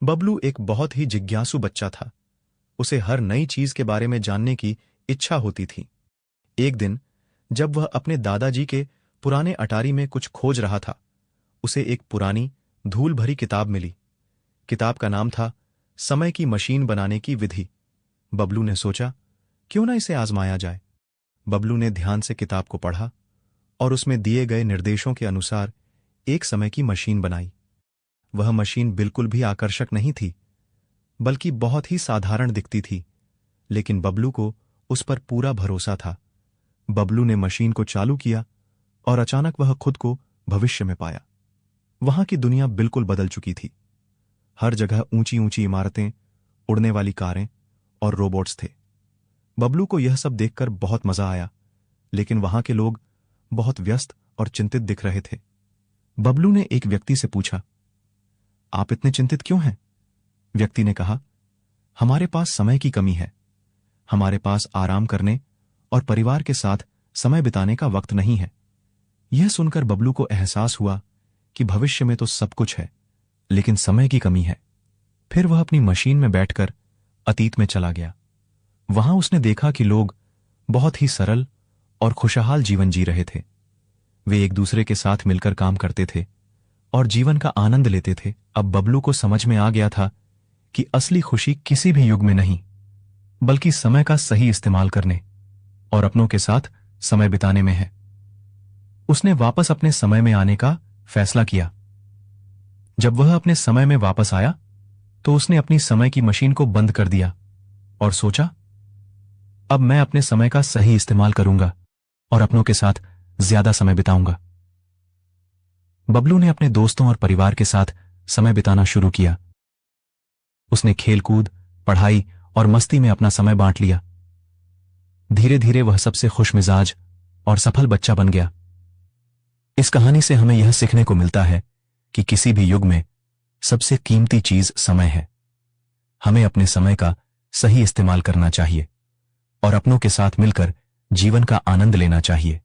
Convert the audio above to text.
बबलू एक बहुत ही जिज्ञासु बच्चा था। उसे हर नई चीज के बारे में जानने की इच्छा होती थी। एक दिन जब वह अपने दादाजी के पुराने अटारी में कुछ खोज रहा था, उसे एक पुरानी धूल भरी किताब मिली। किताब का नाम था समय की मशीन बनाने की विधि। बबलू ने सोचा, क्यों ना इसे आजमाया जाए। बबलू ने ध्यान से किताब को पढ़ा और उसमें दिए गए निर्देशों के अनुसार एक समय की मशीन बनाई। वह मशीन बिल्कुल भी आकर्षक नहीं थी, बल्कि बहुत ही साधारण दिखती थी, लेकिन बबलू को उस पर पूरा भरोसा था। बबलू ने मशीन को चालू किया और अचानक वह खुद को भविष्य में पाया। वहां की दुनिया बिल्कुल बदल चुकी थी। हर जगह ऊंची ऊंची इमारतें, उड़ने वाली कारें और रोबोट्स थे। बबलू को यह सब देखकर बहुत मजा आया, लेकिन वहां के लोग बहुत व्यस्त और चिंतित दिख रहे थे। बबलू ने एक व्यक्ति से पूछा, आप इतने चिंतित क्यों हैं? व्यक्ति ने कहा, हमारे पास समय की कमी है। हमारे पास आराम करने और परिवार के साथ समय बिताने का वक्त नहीं है। यह सुनकर बबलू को एहसास हुआ कि भविष्य में तो सब कुछ है, लेकिन समय की कमी है। फिर वह अपनी मशीन में बैठकर अतीत में चला गया। वहां उसने देखा कि लोग बहुत ही सरल और खुशहाल जीवन जी रहे थे। वे एक दूसरे के साथ मिलकर काम करते थे और जीवन का आनंद लेते थे। अब बबलू को समझ में आ गया था कि असली खुशी किसी भी युग में नहीं, बल्कि समय का सही इस्तेमाल करने और अपनों के साथ समय बिताने में है। उसने वापस अपने समय में आने का फैसला किया। जब वह अपने समय में वापस आया, तो उसने अपनी समय की मशीन को बंद कर दिया और सोचा, अब मैं अपने समय का सही इस्तेमाल करूंगा और अपनों के साथ ज्यादा समय बिताऊंगा। बबलू ने अपने दोस्तों और परिवार के साथ समय बिताना शुरू किया। उसने खेलकूद, पढ़ाई और मस्ती में अपना समय बांट लिया। धीरे धीरे वह सबसे खुशमिजाज और सफल बच्चा बन गया। इस कहानी से हमें यह सीखने को मिलता है कि किसी भी युग में सबसे कीमती चीज समय है। हमें अपने समय का सही इस्तेमाल करना चाहिए और अपनों के साथ मिलकर जीवन का आनंद लेना चाहिए।